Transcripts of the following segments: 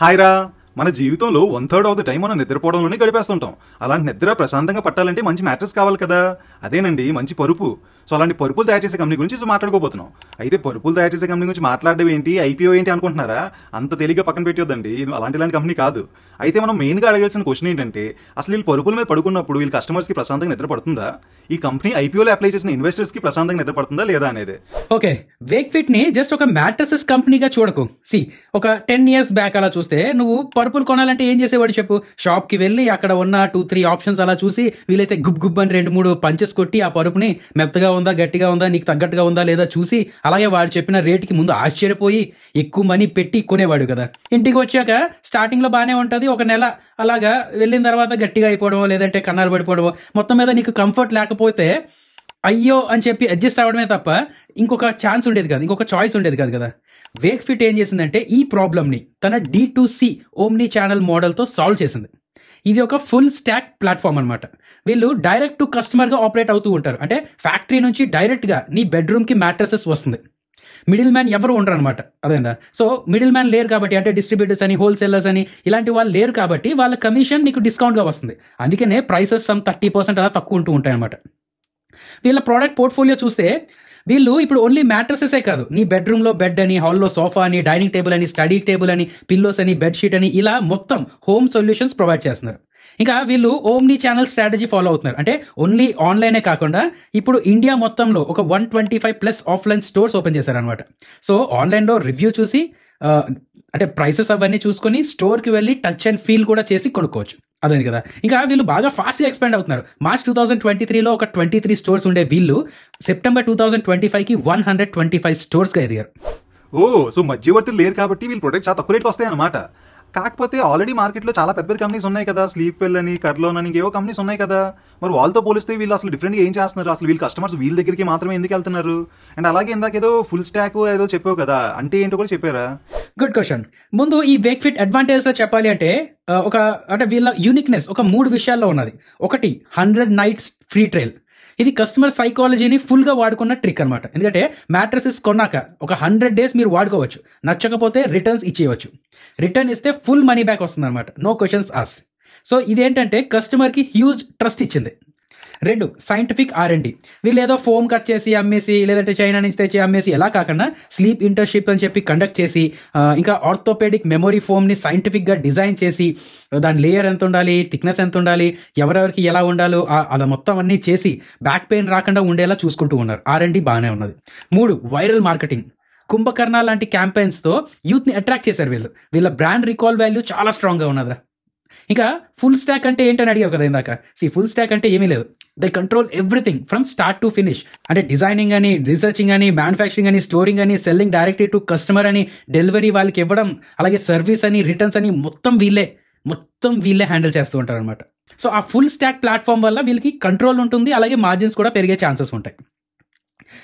Hi రా. మన జీవితంలో 1/3 ఆఫ్ ద టైం మనం నిద్రపోవడంలోనే గడిపేస్తుంటాం. అలాంటి నిద్ర ప్రశాంతంగా పట్టాలంటే మంచి మ్యాట్రెస్ కావాలి కదా. అదేనండి మంచి పరుపు. సో అలాంటి పరుపులు తయారు చేసే కంపెనీ గురించి మాట్లాడుకోబోతున్నాం. అయితే పరుపులు తయారు చేసే కంపెనీ గురించి మాట్లాడడం ఏంటి, ఐపీఓ ఏంటి అనుకుంటున్నారా? అంత తేలిగ్గా పక్కన పెట్టొద్దండి, ఇది అలాంటి కంపెనీ కాదు. అయితే మనం మెయిన్గా అడగాల్సిన క్వశ్చన్ ఏంటంటే, అసలు వీళ్ళు పరుపుల మీద పడుకున్నప్పుడు వీళ్ళ కస్టమర్స్కి ప్రశాంతంగా నిద్ర పడుతుందా? ఈ కంపెనీ ఐపీఓలో అప్లై చేసిన ఇన్వెస్టర్స్కి ప్రశాంతంగా నిద్ర పడుతుందా లేదా అనేది. ఓకే, వేక్ఫిట్ ని జస్ట్ ఒక మ్యాట్రసెస్ కంపెనీగా చూడకు. ఒక 10 years బ్యాక్ అలా చూస్తే నువ్వు పరుపులు కొనాలంటే ఏం చేసేవాడు చెప్పు? షాప్ కి వెళ్ళి అక్కడ ఉన్న 2-3 ఆప్షన్స్ అలా చూసి వీలైతే గుబ్ గుబ్ అని 2-3 పంచెస్ కొట్టి ఆ పరుపుని మెత్తగా ఉందా గట్టిగా ఉందా నీకు తగ్గట్టుగా ఉందా లేదా చూసి అలాగే వాడు చెప్పిన రేటుకి ముందు ఆశ్చర్యపోయి ఎక్కువ మనీ పెట్టి కొనేవాడు కదా. ఇంటికి వచ్చాక స్టార్టింగ్ లో బానే ఉంటది, ఒక నెల అలాగా వెళ్ళిన తర్వాత గట్టిగా అయిపోవడం లేదంటే కన్నాలు పడిపోవడం, మొత్తం మీద నీకు కంఫర్ట్ లేకపోతే అయ్యో అని చెప్పి అడ్జస్ట్ అవ్వడమే తప్ప ఇంకొక ఛాన్స్ ఉండేది కాదు, ఇంకొక చాయిస్ ఉండేది కాదు కదా. వేక్ఫిట్ ఏం చేసిందంటే ఈ ప్రాబ్లమ్ని తన D2C ఓమ్నీ ఛానల్ మోడల్తో సాల్వ్ చేసింది. ఇది ఒక ఫుల్ స్టాక్ ప్లాట్ఫామ్ అనమాట. వీళ్ళు డైరెక్ట్ టు కస్టమర్గా ఆపరేట్ అవుతూ ఉంటారు. అంటే ఫ్యాక్టరీ నుంచి డైరెక్ట్గా నీ బెడ్రూమ్కి మ్యాట్రసెస్ వస్తుంది. మిడిల్ మ్యాన్ ఎవరు ఉండరు అనమాట. అదేందా? సో మిడిల్ మ్యాన్ లేరు కాబట్టి, అంటే డిస్ట్రిబ్యూటర్స్ అని హోల్సేలర్స్ అని ఇలాంటి వాళ్ళు లేరు కాబట్టి వాళ్ళ కమిషన్ నీకు డిస్కౌంట్గా వస్తుంది. అందుకనే ప్రైసెస్ సమ్ 30% అలా తక్కువ ఉంటూ ఉంటాయి అనమాట. వీళ్ళ ప్రోడక్ట్ పోర్ట్ఫోలియో చూస్తే వీళ్ళు ఇప్పుడు ఓన్లీ మ్యాట్రసెసే కాదు, నీ బెడ్రూమ్లో బెడ్ అని, హాల్లో సోఫా అని, డైనింగ్ టేబుల్ అని, స్టడీ టేబుల్ అని, పిల్లోస్ అని, బెడ్షీట్ అని ఇలా మొత్తం హోమ్ సొల్యూషన్స్ ప్రొవైడ్ చేస్తున్నారు. ఇంకా వీళ్ళు ఓమ్నీ ఛానల్ స్ట్రాటజీ ఫాలో అవుతున్నారు. అంటే ఓన్లీ ఆన్లైనే కాకుండా ఇప్పుడు ఇండియా మొత్తంలో ఒక 125+ ఆఫ్లైన్ స్టోర్స్ ఓపెన్ చేశారనమాట. సో ఆన్లైన్లో రివ్యూ చూసి అంటే ప్రైసెస్ అవన్నీ చూసుకొని స్టోర్కి వెళ్ళి టచ్ అండ్ ఫీల్ కూడా చేసి కొనుక్కోవచ్చు. అదే కదా. ఇంకా వీళ్ళు బాగా ఫాస్ట్గా ఎక్స్పాండ్ అవుతున్నారు. మార్చ్ 2023లో ఒక 23 స్టోర్స్ ఉండే వీళ్ళు సెప్టెంబర్ 2025కి 125 స్టోర్స్గా ఎదిగారు. సో మధ్యవర్తులు లేరు కాబట్టి వీళ్ళు ప్రొడక్ట్స్ చాలా తక్కువ రేట్కి వస్తాయి అనమాట. కాకపోతే ఆల్రెడీ మార్కెట్లో చాలా పెద్ద పెద్ద కంపెనీస్ ఉన్నాయి కదా, స్లీప్ వెల్ అని, కర్లోన్ అని, ఇంకేవో కంపెనీస్ ఉన్నాయి కదా. మరి వాళ్ళతో పోలిస్తే వీళ్ళు అసలు డిఫరెంట్గా ఏం చేస్తున్నారు? అసలు వీళ్ళ కస్టమర్స్ వీళ్ళ దగ్గరికి మాత్రమే ఎందుకు వెళ్తున్నారు? అండ్ అలాగే ఇందాక ఏదో ఫుల్ స్టాక్ ఏదో చెప్పావు కదా, అంటే ఏంటో కూడా చెప్పారా? Good question. ముందు ఈ వేక్ఫిట్ అడ్వాంటేజెస్ చెప్పాలి అంటే అంటే వీళ్ళ యూనిక్నెస్ ఒక 3 విషయాల్లో ఉన్నది. ఒకటి 100 nights ఫ్రీ ట్రయల్. ఇది కస్టమర్ సైకాలజీని ఫుల్గా వాడుకున్న ట్రిక్ అనమాట. ఎందుకంటే మ్యాట్రసెస్ కొన్నాక ఒక 100 days మీరు వాడుకోవచ్చు, నచ్చకపోతే రిటర్న్స్ ఇచ్చేయవచ్చు. రిటర్న్ ఇస్తే ఫుల్ మనీ బ్యాక్ వస్తుంది అనమాట, నో క్వశ్చన్స్ ఆస్క్డ్. సో ఇదేంటంటే కస్టమర్కి హ్యూజ్ ట్రస్ట్ ఇచ్చింది. 2 సైంటిఫిక్ R&D. వీళ్ళు ఏదో ఫోమ్ కట్ చేసి అమ్మేసి లేదంటే చైనా నుంచి తెచ్చి అమ్మేసి ఎలా కాకుండా స్లీప్ ఇంటర్న్షిప్ అని చెప్పి కండక్ట్ చేసి ఇంకా ఆర్థోపెడిక్ మెమొరీ ఫోమ్ని సైంటిఫిక్గా డిజైన్ చేసి దాని లేయర్ ఎంత ఉండాలి, థిక్నెస్ ఎంత ఉండాలి, ఎవరెవరికి ఎలా ఉండాలో అది మొత్తం అన్నీ చేసి బ్యాక్ పెయిన్ రాకుండా ఉండేలా చూసుకుంటూ ఉన్నారు. R&D బాగానే ఉన్నది. 3 వైరల్ మార్కెటింగ్. కుంభకర్ణ లాంటి క్యాంపెయిన్స్తో యూత్ని అట్రాక్ట్ చేశారు వీళ్ళు. వీళ్ళ బ్రాండ్ రికాల్ వాల్యూ చాలా స్ట్రాంగ్గా ఉన్నదిరా. ఇంకా ఫుల్ స్టాక్ అంటే ఏంటని అడిగావు కదా ఇందాక. ఫుల్ స్టాక్ అంటే ఏమీ లేదు, they control everything from start to finish. అంటే డిజైనింగ్ అని, రీసెర్చింగ్ అని, మ్యానుఫ్యాక్చరింగ్ అని, స్టోరింగ్ అని, సెల్లింగ్ డైరెక్ట్లీ టు కస్టమర్ అని, డెలివరీ వాళ్ళకి ఇవ్వడం, అలాగే సర్వీస్ అని, రిటర్న్స్ అని మొత్తం వీళ్ళే హ్యాండిల్ చేస్తూ ఉంటారు అనమాట. సో ఆ ఫుల్ స్టాక్ ప్లాట్ఫామ్ వల్ల వీళ్ళకి కంట్రోల్ ఉంటుంది, అలాగే మార్జిన్స్ కూడా పెరిగే ఛాన్సెస్ ఉంటాయి.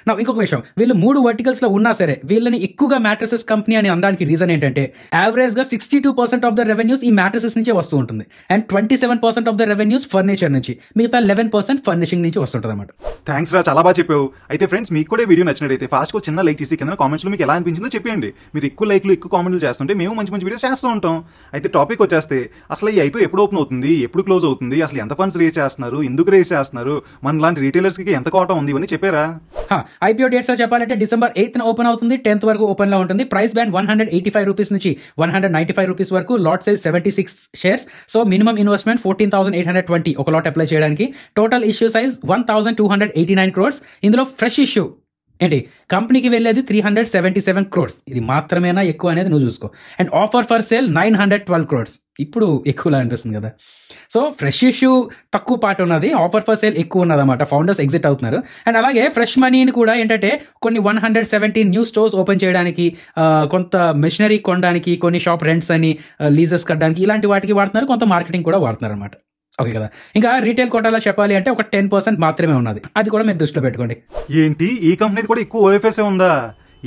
నా ఇంకొక విషయం, వీళ్ళు 3 వర్టికల్స్లో ఉన్నా సరే వీళ్ళని ఎక్కువగా మ్యాట్రసెస్ కంపెనీ అని అనడానికి రీజన్ ఏంటంటే యావరేజ్గా 62% ఆఫ్ ద రెవెన్యూస్ ఈ మ్యాట్రసెస్ నుంచే వస్తూ ఉంటుంది. And 27% of the revenues furniture నుంచి, మిగతా 11% ఫర్నిషింగ్ నుంచి వస్తుంటుంది అనమాట. థ్యాంక్స్ రా, చాలా బాగా చెప్పావు. అయితే ఫ్రెండ్స్, మీకు కూడా వీడియో నచ్చినట్టయితే ఫాస్ట్గా చిన్న లైక్ చేసి కింద కామెంట్స్లో మీకు ఎలా అనిపించిందో చెప్పండి. మీరు ఎక్కువ లైక్లు ఎక్కువ కామెంట్లు చేస్తుంటే మేము మంచి మంచి వీడియోస్ చేస్తూ ఉంటాం. అయితే టాపిక్ వచ్చేస్తే అసలు ఈ ఐపీఓ ఎప్పుడు ఓపెన్ అవుతుంది, ఎప్పుడు క్లోజ్ అవుతుంది, అసలు ఎంత ఫండ్స్ రేస్ చేస్తున్నారు, ఎందుకు రేస్ చేస్తున్నారు, మన లాంటి రీటైలర్స్కి ఎంత కోటం ఉంది, ఇవన్నీ చెప్పారా? ఐపీఓ డేట్స్ చెప్పాలంటే December 8th ఓపెన్ అవుతుంది, 10th వరకు ఓపెన్ లో ఉంటుంది. ప్రైస్ బ్యాండ్ 185 రూపీస్ నుంచి 195 రూపీస్ వరకు. Lot size 76 shares. So minimum investment 14,820 ఒక లాట్ అప్లై చేయడానికి. Total issue size 1,289 crores. ఇందులో ఫ్రెష్ ఇష్యూ ఏంటి, కంపెనీకి వెళ్ళేది 377 crores. ఇది మాత్రమేనా ఎక్కువ అనేది నువ్వు చూసుకో. And offer for sale 912 crores. ఇప్పుడు ఎక్కువలా అనిపిస్తుంది కదా. సో ఫ్రెష్ ఇష్యూ తక్కువ పార్ట్ ఉన్నది, ఆఫర్ ఫర్ సేల్ ఎక్కువ ఉన్నది అనమాట. ఫౌండర్స్ ఎగ్జిట్ అవుతున్నారు. అండ్ అలాగే ఫ్రెష్ మనీని కూడా ఏంటంటే కొన్ని 117 న్యూ స్టోర్స్ ఓపెన్ చేయడానికి, కొంత మెషినరీ కొనడానికి, కొన్ని షాప్ రెంట్స్ అని, లీజెస్ కట్టడానికి, ఇలాంటి వాటికి వాడుతున్నారు. కొంత మార్కెటింగ్ కూడా వాడుతున్నారు అనమాట. ఓకే కదా. ఇంకా రీటైల్ కోటాలో చెప్పాలి అంటే ఒక 10% మాత్రమే ఉన్నది, అది కూడా మీరు దృష్టిలో పెట్టుకోండి. ఏంటి, ఈ కంపెనీ కూడా ఎక్కువ ఓఎఫ్ఎస్ ఉందా?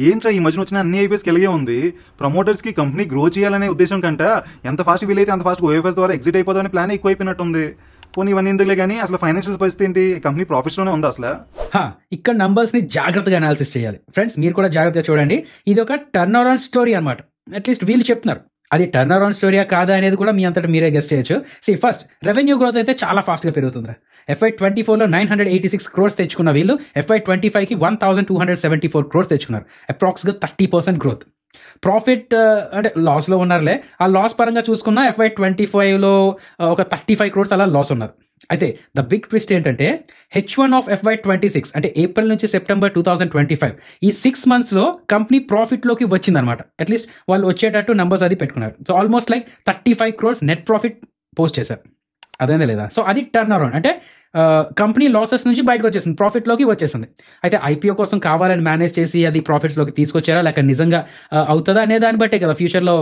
ఏంట్రా ఈ మధ్యన వచ్చిన అన్ని ఐపీఎస్కి కలిగే ఉంది. ప్రమోటర్స్కి కంపెనీ గ్రో చేయాలనే ఉద్దేశం కంటే ఎంత ఫాస్ట్ వీలైతే అంత ఫాస్ట్ ఓఎఫ్ఎస్ ద్వారా ఎగ్జిట్ అయిపోదామని ప్లాన్ ఎక్కువ అయిపోయినట్టుంది. పోనీ ఇవన్నీ ఎందుకులే కానీ అసలు ఫైనాన్షియల్ పరిస్థితి ఏంటి, కంపెనీ ప్రాఫిట్స్లోనే ఉందా అసలు? ఇక్కడ నంబర్స్ని జాగ్రత్తగా అనాలిసిస్ చేయాలి ఫ్రెండ్స్. మీరు కూడా జాగ్రత్తగా చూడండి. ఇది ఒక టర్న్ అరౌండ్ స్టోరీ అనమాట. అట్లీస్ట్ వీళ్ళు చెప్తున్నారు. అది టర్న్ అరౌండ్ స్టోరీయా కాదా అనేది కూడా మీ అంతటా మీరే గెస్ట్ చేయొచ్చు. ఫస్ట్ రెవెన్యూ గ్రోత్ అయితే చాలా ఫాస్ట్గా పెరుగుతుందిరా. FY24లో 986 crores తెచ్చుకున్న వీళ్ళు FY25కి 1274 crores తెచ్చుకున్నారు. అప్రాక్స్గా 30% గ్రోత్. ప్రాఫిట్ అంటే లాస్లో ఉన్నారులే, ఆ లాస్ పరంగా చూసుకున్న FY25లో ఒక 35 crores అలా లాస్ ఉన్నారు. అయితే ద బిగ్ ట్విస్ట్ ఏంటంటే H1 ఆఫ్ FY26 అంటే ఏప్రిల్ నుంచి సెప్టెంబర్ 2025 ఈ 6 monthsలో కంపెనీ ప్రాఫిట్లోకి వచ్చిందనమాట. అట్లీస్ట్ వాళ్ళు వచ్చేటట్టు నంబర్స్ అది పెట్టుకున్నారు. So almost like 35 crores net profit post చేశారు. అదేందా లేదా? సో అది టర్న్ అరౌండ్ అంటే కంపెనీ లాసెస్ నుంచి బయటకు వచ్చేసింది, ప్రాఫిట్లోకి వచ్చేసింది. అయితే ఐపీఓ కోసం కావాలని మేనేజ్ చేసి అది ప్రాఫిట్స్లోకి తీసుకొచ్చారా లేక నిజంగా అవుతుందా అనే దాన్ని బట్టే కదా ఫ్యూచర్లో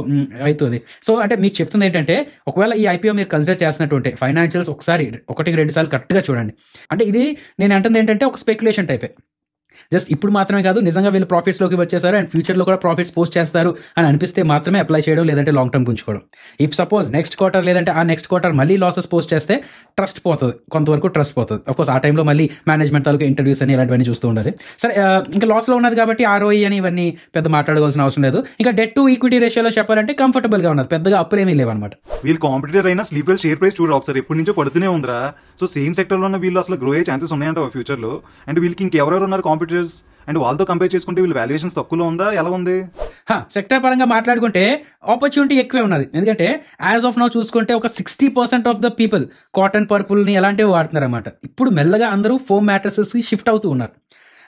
అవుతుంది. సో అంటే మీకు చెప్తుంది ఏంటంటే ఒకవేళ ఈ ఐపీఓ మీరు కన్సిడర్ చేస్తున్నట్టు ఉంటే ఫైనాన్షియల్స్ ఒకసారి 1-2 సార్లు కరెక్ట్గా చూడండి. అంటే ఇది నేను అంటుంది ఏంటంటే ఒక స్పెక్యులేషన్ టైపే. జస్ట్ ఇప్పుడు మాత్రమే కాదు, నిజంగా వీళ్ళు ప్రాఫిట్స్లోకి వచ్చేసారు అండ్ ఫ్యూచర్లో కూడా ప్రాఫిట్స్ పోస్ట్ చేస్తారు అని అనిపిస్తే మాత్రమే అప్లై చేయడం, లేదంటే లాంగ్ టర్మ్ ఉంచుకోవడం. ఇఫ్ సపోజ్ నెక్స్ట్ క్వార్టర్ లేదంటే ఆ నెక్స్ట్ క్వార్టర్ మళ్ళీ లాసెస్ పోస్ట్ చేస్తే ట్రస్ట్ పోతుంది, కొంతవరకు ట్రస్ట్ పోతుంది. అఫ్కోర్స్ ఆ టైంలో మళ్ళీ మేనేజ్మెంట్ తాలూకు ఇంటర్వ్యూస్ అని ఇలాంటివన్నీ చూస్తూ ఉండాలి. సరే, ఇంకా లాస్లో ఉన్నది కాబట్టి ROE అని ఇవన్నీ పెద్ద మాట్లాడుకోవాల్సిన అవసరం లేదు. ఇంకా డెట్ టు ఈక్విటీ రేషియోలో చెప్పాలంటే కంఫర్టబుల్గా ఉన్నది, పెద్దగా అప్పులేమీ లేవన్నమాట. వీళ్ళు కాంపిటీటర్ అయినా స్లీప్వెల్ షేర్ ప్రైస్ చూడరు ఒకసారి, ఎప్పటి నుంచో పడుతూనే ఉందిరా. సో సేమ్ సెక్టర్లో ఉన్న వీళ్ళు అసలు గ్రో అయ్యే ఛాన్సెస్ ఉన్నాయంట ఫ్యూచర్లో. అండ్ వీళ్ళకి ఇంకెవరెవరు ఉన్నారు కాంపిటీటర్స్, అండ్ వాళ్ళతో కంపేర్ చేసుకుంటే వీళ్ళు వాల్యుయేషన్స్ తక్కువలో ఉందా, ఎలా ఉంది? సెక్టర్ పరంగా మాట్లాడుకుంటే ఆపర్చునిటీ ఎక్కువే ఉన్నది. ఎందుకంటే యాజ్ ఆఫ్ నౌ చూసుకుంటే ఒక 60% ఆఫ్ ద పీపుల్ కాటన్ పర్పుల్ని ఎలాంటివి వాడుతున్నారు అనమాట. ఇప్పుడు మెల్లగా అందరూ ఫోమ్ మ్యాట్రసెస్కి షిఫ్ట్ అవుతూ ఉన్నారు.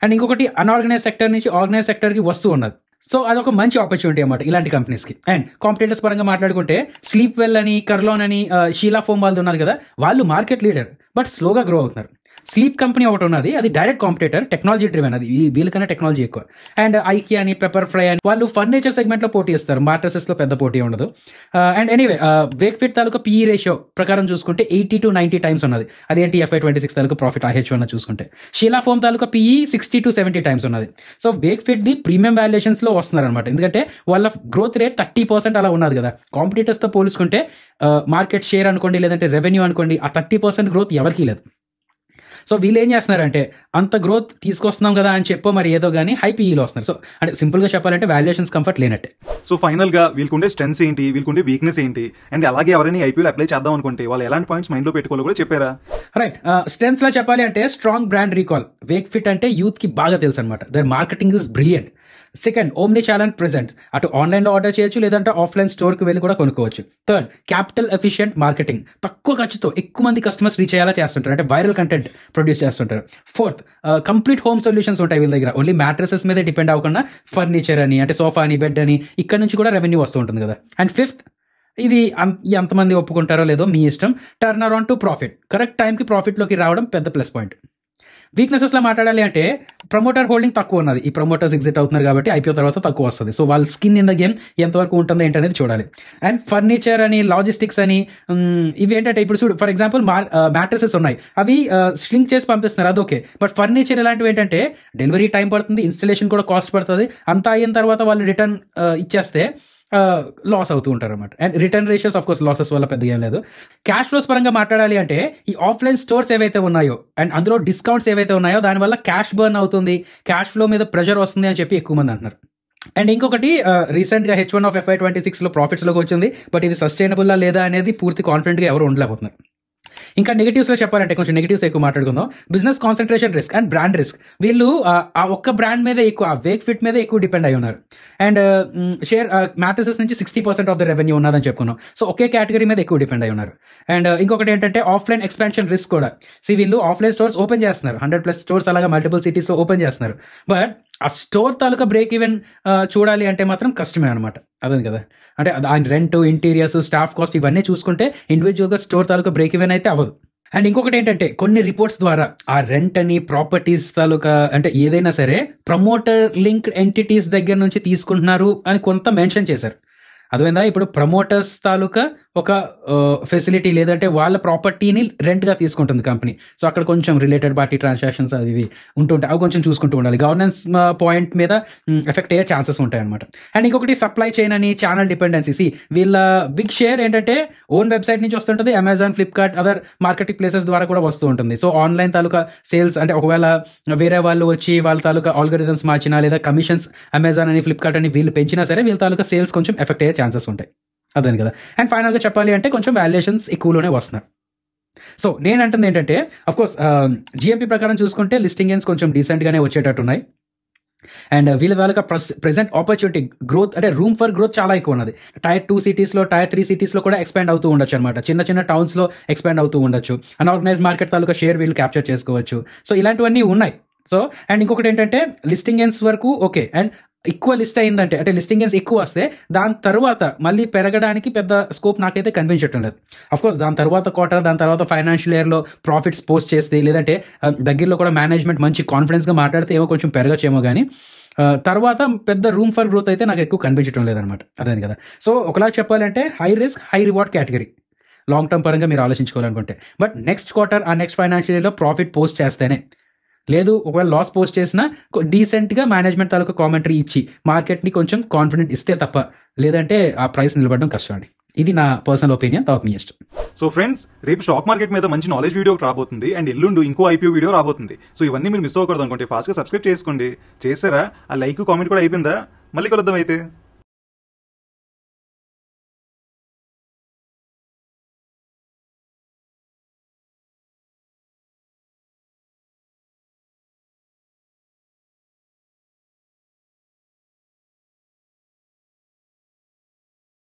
అండ్ ఇంకొకటి అన్ఆర్గనైజ్ సెక్టర్ నుంచి ఆర్గనైజ్ సెక్టర్కి వస్తూ ఉన్నది. సో అదొక మంచి ఆపర్చునిటీ అన్నమాట ఇలాంటి కంపెనీస్కి. అండ్ కాంపిటేటర్స్ పరంగా మాట్లాడుకుంటే స్లీప్ వెల్ అని, కర్లోన్ అని, షీలా ఫోమ్ వాళ్ళది ఉన్నది కదా, వాళ్ళు మార్కెట్ లీడర్ బట్ స్లోగా గ్రో అవుతున్నారు. స్లీప్ కంపెనీ ఒకటి ఉన్నది, అది డైరెక్ట్ కాంపిటేటర్, టెక్నాలజీ డ్రివెన్, అది వీళ్ళకన్నా టెక్నాలజీ ఎక్కువ. అండ్ ఐకియా అని, పెప్పర్ ఫ్రై అని వాళ్ళు ఫర్నిచర్ సెగ్మెంట్లో పోటీ ఇస్తారు, మాట్రసెస్లో పెద్ద పోటీ ఉండదు. అండ్ ఎనీవే వేక్ఫిట్ తాలూకా PE రేషియో ప్రకారం చూసుకుంటే 80 to 90 times ఉన్నది. అదేంటి FY26 తాలూకా ప్రాఫిట్ H1 చూసుకుంటే. Sheela foam taluka PE 60 to 70 times ఉన్నది. సో వేక్ఫిట్ ది ప్రీమియం వాల్యుయేషన్స్లో వస్తున్నారు అనమాట. ఎందుకంటే వాళ్ళ గ్రోత్ రేట్ 30% అలా ఉన్నది కదా. కాంపిటీటర్స్తో పోల్చుకుంటే మార్కెట్ షేర్ అనుకోండి, లేదంటే రెవెన్యూ అనుకోండి, ఆ 30% గ్రోత్ ఎవరికీ లేదు. సో వీళ్ళు ఏం చేస్తున్నారంటే అంత గ్రోత్ తీసుకొస్తున్నాం కదా అని చెప్పో మరి ఏదో కానీ హై PEలో వస్తున్నారు. సో అంటే సింపుల్గా చెప్పాలంటే వాల్యుయేషన్స్ కంఫర్ట్ లేనట్టే. సో ఫైనల్గా వీళ్ళకుండే స్ట్రెంగ్స్ ఏంటి, వీళ్ళకుండే వీక్నెస్ ఏంటి, అండ్ అలాగే ఎవరైనా IPOలో అప్లై చేద్దాం అనుకుంటే వాళ్ళు ఎలాంటి పాయింట్స్ మైండ్లో పెట్టుకోవాలో కూడా చెప్పారా? రైట్, స్ట్రెంగ్స్లో చెప్పాలి అంటే స్ట్రాంగ్ బ్రాండ్ రీకాల్. వేక్ఫిట్ అంటే యూత్కి బాగా తెలుసు అనమాట. Their marketing is brilliant. Second, omni channel present, అటు ఆన్లైన్లో ఆర్డర్ చేయొచ్చు, లేదంటే ఆఫ్లైన్ స్టోర్కి వెళ్ళి కూడా కొనుక్కోవచ్చు. థర్డ్, క్యాపిటల్ ఎఫిషియెంట్ మార్కెటింగ్, తక్కువ ఖర్చుతో ఎక్కువ మంది కస్టమర్స్ రీచ్ అయ్యేలా చేస్తుంటారు, అంటే వైరల్ కంటెంట్ ప్రొడ్యూస్ చేస్తుంటారు. ఫోర్త్, కంప్లీట్ హోమ్ సొల్యూషన్స్ ఉంటాయి వీళ్ళ దగ్గర, ఓన్లీ మ్యాట్రసెస్ మీదే డిపెండ్ అవ్వకుండా ఫర్నిచర్ అని, అంటే సోఫా అని, బెడ్ అని, ఇక్కడ నుంచి కూడా రెవెన్యూ వస్తూ ఉంటుంది కదా. అండ్ ఫిఫ్త్, ఇది ఎంతమంది ఒప్పుకుంటారో లేదో మీ ఇష్టం, turn around to profit, correct టైంకి ప్రాఫిట్లోకి రావడం పెద్ద ప్లస్ పాయింట్. వీక్నెసెస్లో మాట్లాడాలి అంటే ప్రమోటర్ హోల్డింగ్ తక్కువ ఉన్నది. ఈ ప్రమోటర్స్ ఎగ్జిట్ అవుతున్నారు కాబట్టి IPO తర్వాత తక్కువ వస్తుంది. సో వాళ్ళ స్కిన్ ఇన్ ద గేమ్ ఎంతవరకు ఉంటుందో ఏంటనేది చూడాలి. అండ్ ఫర్నిచర్ అని, లాజిస్టిక్స్ అని, ఇవి ఏంటంటే ఇప్పుడు చూడు, ఫర్ ఎగ్జాంపుల్ మ్యాట్రసెస్ ఉన్నాయి, అవి స్ట్రింక్ చేసి పంపిస్తున్నారు, అది ఓకే. బట్ ఫర్నిచర్ ఇలాంటివి ఏంటంటే డెలివరీ టైం పడుతుంది, ఇన్స్టలేషన్ కూడా కాస్ట్ పడుతుంది, అంతా అయిన తర్వాత వాళ్ళు రిటర్న్ ఇచ్చేస్తే లాస్ అవుతూ ఉంటారు అనమాట. And return ratios of course losses వల్ల పెద్దగా ఏం లేదు. క్యాష్ ఫ్లోస్ పరంగా మాట్లాడాలి అంటే ఈ ఆఫ్లైన్ స్టోర్స్ ఏవైతే ఉన్నాయో అండ్ అందులో డిస్కౌంట్స్ ఏవైతే ఉన్నాయో దానివల్ల క్యాష్ బర్న్ అవుతుంది, క్యాష్ ఫ్లో మీద ప్రెషర్ వస్తుంది అని చెప్పి ఎక్కువ మంది అంటున్నారు. అండ్ ఇంకొకటి, రీసెంట్గా H1 ఆఫ్ FY26లో ప్రాఫిట్స్లోకి వచ్చింది, బట్ ఇది సస్టైనబుల్లా లేదా అనేది పూర్తి కాన్ఫిడెంట్గా ఎవరు ఉండలేకపోతున్నారు. ఇంకా నెగిటివ్స్లో చెప్పాలంటే కొంచెం నెగిటివ్స్ ఎక్కువ మాట్లాడుకుందాం. Business concentration risk and brand risk. వీళ్ళు ఆ ఒక్క బ్రాండ్ మీద ఎక్కువ, ఆ వేక్ఫిట్ మీద ఎక్కువ డిపెండ్ అయి ఉన్నారు. అండ్ షేర్ మ్యాట్రసెస్ నుంచి 60% ఆఫ్ ద రెవెన్యూ ఉన్నదని చెప్పుకున్నాం. సో ఒకే కేటగిరీ మీద ఎక్కువ డిపెండ్ అయి ఉన్నారు. అండ్ ఇంకొకటి ఏంటంటే ఆఫ్లైన్ ఎక్స్పాన్షన్ రిస్క్ కూడా. వీళ్ళు ఆఫ్లైన్ స్టోర్స్ ఓపెన్ చేస్తున్నారు, 100+ స్టోర్స్ అలాగా మల్టిపుల్ సిటీస్లో ఓపెన్ చేస్తున్నారు. బట్ ఆ స్టోర్ తాలూకా బ్రేక్ ఈవెన్ చూడాలి అంటే మాత్రం కష్టమే అనమాట. అదే కదా, అంటే ఆయన రెంట్, ఇంటీరియర్స్, స్టాఫ్ కాస్ట్ ఇవన్నీ చూసుకుంటే ఇండివిజువల్గా స్టోర్ తాలూకా బ్రేక్ ఈవెన్ అయితే అవ్వదు. అండ్ ఇంకొకటి ఏంటంటే కొన్ని రిపోర్ట్స్ ద్వారా ఆ రెంట్ అని, ప్రాపర్టీస్ తాలూకా అంటే ఏదైనా సరే ప్రమోటర్ లింక్డ్ ఎంటిటీస్ దగ్గర నుంచి తీసుకుంటున్నారు అని కొంత మెన్షన్ చేశారు. అదేవిధంగా ఇప్పుడు ప్రమోటర్స్ తాలూకా ఒక ఫెసిలిటీ లేదంటే వాళ్ళ ప్రాపర్టీని రెంట్గా తీసుకుంటుంది కంపెనీ. సో అక్కడ కొంచెం రిలేటెడ్ పార్టీ ట్రాన్సాక్షన్స్ అవి ఉంటుంటాయి, అవి కొంచెం చూసుకుంటూ ఉండాలి. గవర్నెన్స్ పాయింట్ మీద ఎఫెక్ట్ అయ్యే ఛాన్సెస్ ఉంటాయి అనమాట. అండ్ ఇంకొకటి సప్లై చైన్ అని, ఛానల్ డిపెండెన్సీ. వీళ్ళ బిగ్ షేర్ ఏంటంటే ఓన్ వెబ్సైట్ నుంచి వస్తుంటుంది, Amazon, Flipkart, other marketing places ద్వారా కూడా వస్తూ ఉంటుంది. సో ఆన్లైన్ తాలూకా సేల్స్ అంటే ఒకవేళ వేరే వాళ్ళు వచ్చి వాళ్ళ తాలూకా ఆల్గరిథమ్స్ మార్చినా లేదా కమిషన్స్ అమెజాన్ అని, ఫ్లిప్కార్ట్ అని వీళ్ళు పెంచినా సరే వీళ్ళ తాలూకా సేల్స్ కొంచెం ఎఫెక్ట్ అయ్యే ఛాన్సెస్ ఉంటాయి. అదే కదా. అండ్ ఫైనల్గా చెప్పాలి అంటే కొంచెం వాల్యుయేషన్స్ ఎక్కువలోనే వస్తున్నారు. సో నేను అంటుంది ఏంటంటే అఫ్కోర్స్ జిఎంపీ ప్రకారం చూసుకుంటే లిస్టింగ్ గెయిన్స్ కొంచెం డీసెంట్గానే వచ్చేటట్టున్నాయి. అండ్ వీళ్ళ దాకా ప్రెసెంట్ ఆపర్చునిటీ గ్రోత్ అంటే రూమ్ ఫర్ గ్రోత్ చాలా ఎక్కువ ఉన్నది. టైర్ 2 సిటీస్లో, టైర్ 3 సిటీస్లో కూడా ఎక్స్పాండ్ అవుతూ ఉండొచ్చు అనమాట. చిన్న చిన్న టౌన్స్లో ఎక్స్పాండ్ అవుతూ ఉండొచ్చు. అన్ఆర్గనైజ్ మార్కెట్ తాలూకా షేర్ వీళ్ళు క్యాప్చర్ చేసుకోవచ్చు. సో ఇలాంటివన్నీ ఉన్నాయి. సో అండ్ ఇంకొకటి ఏంటంటే లిస్టింగ్ గెయిన్స్ వరకు ఓకే, అండ్ ఎక్కువ లిస్ట్ అయిందంటే అంటే లిస్టింగ్ గెయిన్స్ ఎక్కువ వస్తే దాని తర్వాత మళ్ళీ పెరగడానికి పెద్ద స్కోప్ నాకైతే కనిపించటం లేదు. అఫ్కోర్స్ దాని తర్వాత క్వార్టర్, దాని తర్వాత ఫైనాన్షియల్ ఇయర్లో ప్రాఫిట్స్ పోస్ట్ చేస్తే, లేదంటే దగ్గరలో కూడా మేనేజ్మెంట్ మంచి కాన్ఫిడెన్స్గా మాట్లాడితే ఏమో కొంచెం పెరగచ్చేమో కానీ తర్వాత పెద్ద రూమ్ ఫర్ గ్రోత్ అయితే నాకు ఎక్కువ కనిపించడం లేదనమాట. అదే కదా. సో ఒకలా చెప్పాలంటే high risk high reward category long term పరంగా మీరు ఆలోచించుకోవాలనుకుంటే. బట్ నెక్స్ట్ క్వార్టర్ ఆ నెక్స్ట్ ఫైనాన్షియల్ ఇయర్లో ప్రాఫిట్ పోస్ట్ చేస్తేనే, లేదు ఒకవేళ లాస్ పోస్ట్ చేసినా డీసెంట్గా మేనేజ్మెంట్ తాలూకా కామెంటరీ ఇచ్చి మార్కెట్ని కొంచెం కాన్ఫిడెంట్ ఇస్తే తప్ప, లేదంటే ఆ ప్రైస్ నిలబడడం కష్టం అండి. ఇది నా పర్సనల్ ఒపీనియన్. తర్వాత మీ ఇష్టం. సో ఫ్రెండ్స్, రేపు స్టాక్ మార్కెట్ మీద మంచి నాలెడ్జ్ వీడియో రాబోతుంది, అండ్ ఎల్లుండు ఇంకో ఐపీఓ వీడియో రాబోతుంది. సో ఇవన్నీ మీరు మిస్ అవ్వకూడదు అనుకుంటే ఫాస్ట్గా సబ్స్క్రైబ్ చేసుకోండి. చేశారా? ఆ లైక్ కామెంట్ కూడా అయిపోయిందా? మళ్ళీ కలుద్దాం అయితే.